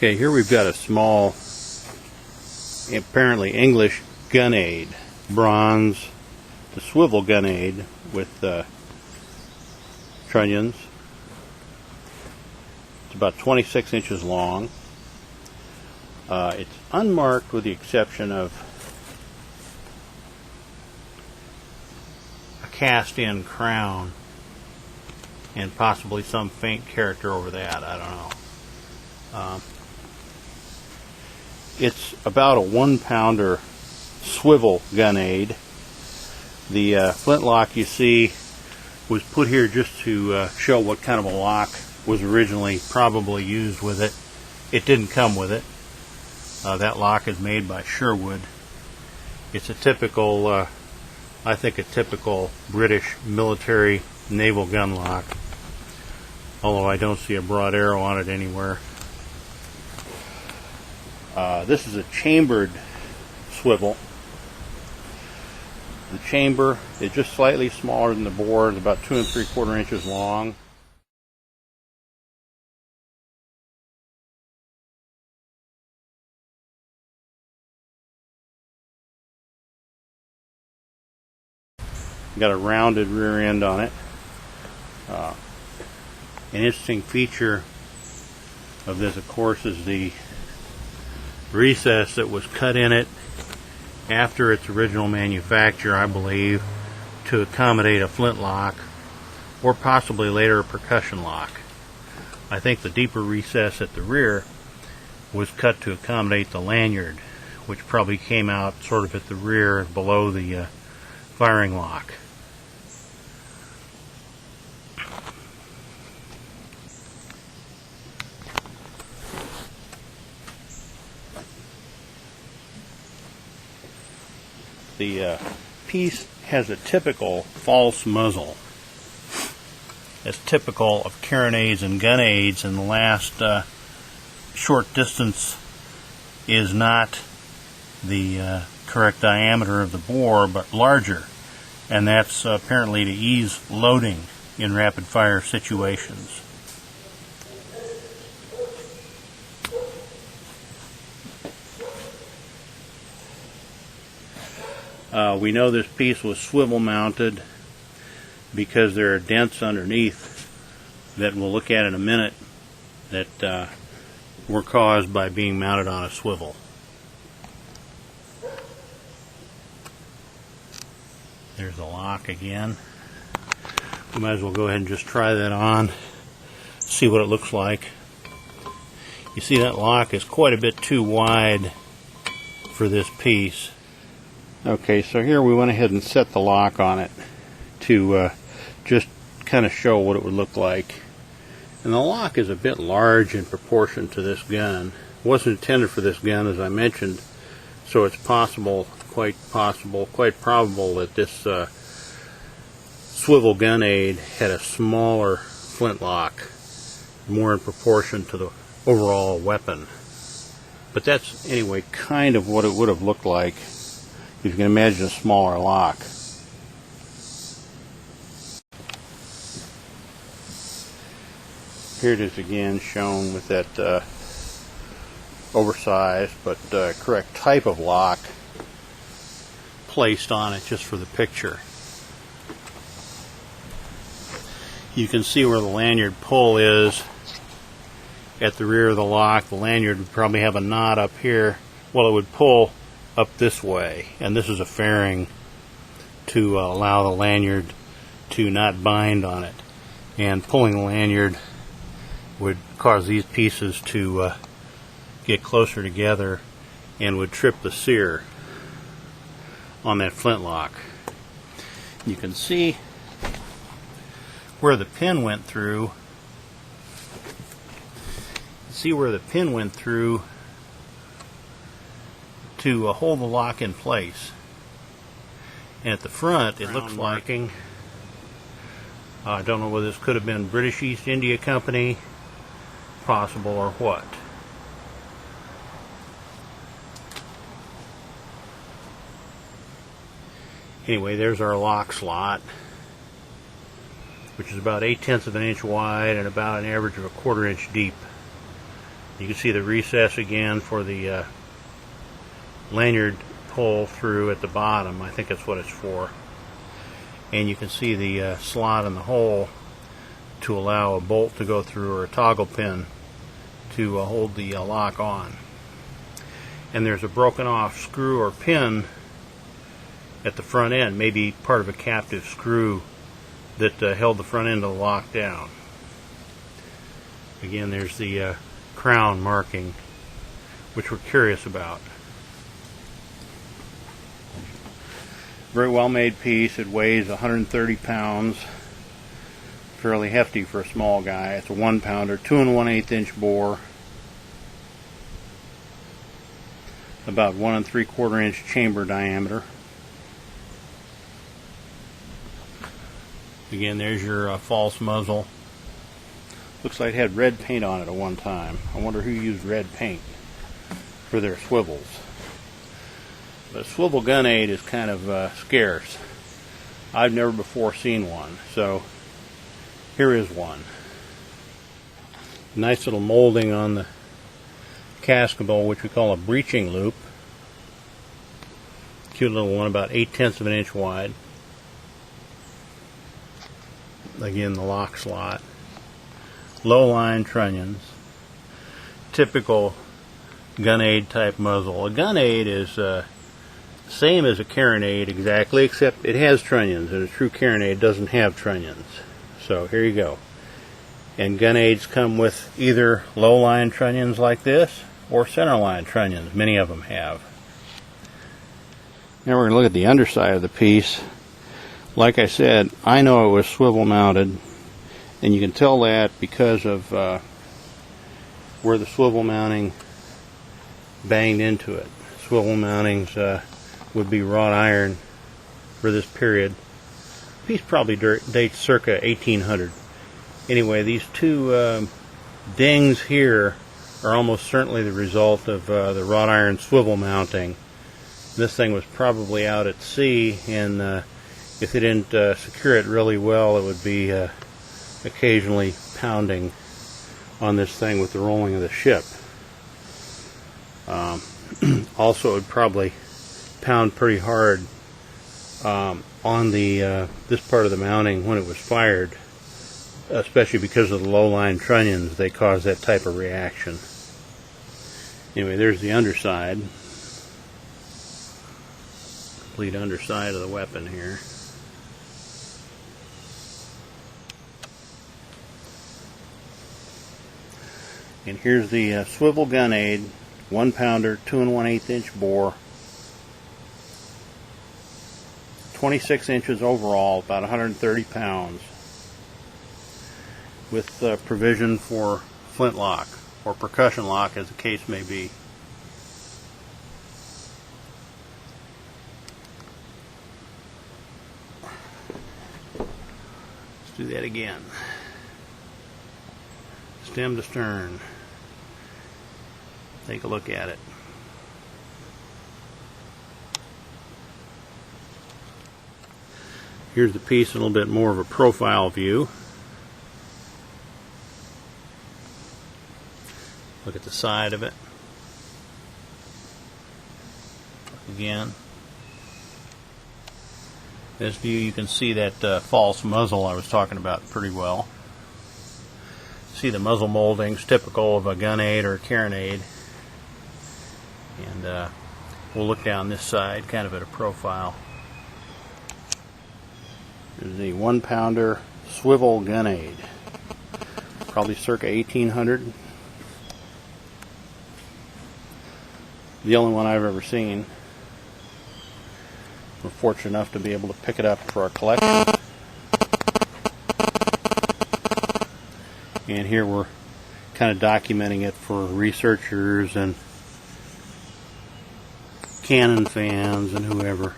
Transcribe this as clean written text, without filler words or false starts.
Okay, here we've got a small, apparently English Gunade, bronze, the Swivel Gunade with trunnions. It's about 26 inches long. It's unmarked with the exception of a cast-in crown and possibly some faint character over that. I don't know. It's about a 1-pounder swivel Gunade. The flintlock you see was put here just to show what kind of a lock was originally probably used with it. It didn't come with it. That lock is made by Sherwood. It's a typical, I think a typical British military naval gun lock, although I don't see a broad arrow on it anywhere. This is a chambered swivel. The chamber is just slightly smaller than the bore. It's about 2 3/4 inches long. Got a rounded rear end on it. An interesting feature of this, of course, is the recess that was cut in it after its original manufacture, I believe, to accommodate a flintlock or possibly later a percussion lock. I think the deeper recess at the rear was cut to accommodate the lanyard, which probably came out sort of at the rear below the firing lock. The piece has a typical false muzzle. It's typical of carronades and gunades, and the last short distance is not the correct diameter of the bore, but larger, and that's apparently to ease loading in rapid fire situations. We know this piece was swivel mounted because there are dents underneath that we'll look at in a minute that were caused by being mounted on a swivel. There's the lock again. We might as well go ahead and just try that on, see what it looks like. You see that lock is quite a bit too wide for this piece. Okay, so here we went ahead and set the lock on it to just kind of show what it would look like. And the lock is a bit large in proportion to this gun. It wasn't intended for this gun, as I mentioned, so it's possible, quite probable that this swivel Gunade had a smaller flintlock, more in proportion to the overall weapon. But that's, anyway, kind of what it would have looked like. You can imagine a smaller lock. Here it is again, shown with that oversized but correct type of lock placed on it just for the picture. You can see where the lanyard pull is at the rear of the lock. The lanyard would probably have a knot up here. Well, it would pull up this way, and this is a fairing to allow the lanyard to not bind on it, and pulling the lanyard would cause these pieces to get closer together and would trip the sear on that flintlock. You can see where the pin went through. See where the pin went through to hold the lock in place. And at the front, it looks like, I don't know whether this could have been British East India Company, possible, or what. Anyway, there's our lock slot, which is about 8/10 of an inch wide and about an average of 1/4 inch deep. You can see the recess again for the lanyard pull through at the bottom. I think that's what it's for. And you can see the slot in the hole to allow a bolt to go through, or a toggle pin to hold the lock on. And there's a broken off screw or pin at the front end, maybe part of a captive screw that held the front end of the lock down. Again, there's the crown marking, which we're curious about. Very well made piece. It weighs 130 pounds. Fairly hefty for a small guy. It's a 1-pounder, 2 1/8 inch bore. About 1 3/4 inch chamber diameter. Again, there's your false muzzle. Looks like it had red paint on it at one time. I wonder who used red paint for their swivels. But swivel Gunade is kind of scarce. I've never before seen one, so here is one. Nice little molding on the Cascabel, which we call a breeching loop. Cute little one, about 8/10 of an inch wide. Again, the lock slot. Low line trunnions. Typical Gunade type muzzle. A Gunade is same as a carronade exactly, except it has trunnions, and a true carronade doesn't have trunnions. So here you go. And Gunades come with either low line trunnions like this or center line trunnions. Many of them have. Now we're going to look at the underside of the piece. Like I said, I know it was swivel mounted, and you can tell that because of where the swivel mounting banged into it. Swivel mountings would be wrought iron for this period. The piece probably dates circa 1800. Anyway, these two dings here are almost certainly the result of the wrought iron swivel mounting. This thing was probably out at sea, and if they didn't secure it really well, it would be occasionally pounding on this thing with the rolling of the ship. Also, it would probably pound pretty hard on the this part of the mounting when it was fired, especially because of the low-line trunnions. They cause that type of reaction. Anyway, there's the underside. Complete underside of the weapon here. And here's the swivel Gunade, 1-pounder, 2 1/8 inch bore, 26 inches overall, about 130 pounds, with provision for flintlock or percussion lock, as the case may be. Let's do that again. Stem to stern. Take a look at it. Here's the piece in a little bit more of a profile view. Look at the side of it. Again. This view, you can see that false muzzle I was talking about pretty well. See the muzzle moldings, typical of a Gunade or a carronade. And we'll look down this side, kind of at a profile. There's the 1-pounder swivel Gunade, probably circa 1800. The only one I've ever seen. We're fortunate enough to be able to pick it up for our collection. And here we're kind of documenting it for researchers and Canon fans and whoever.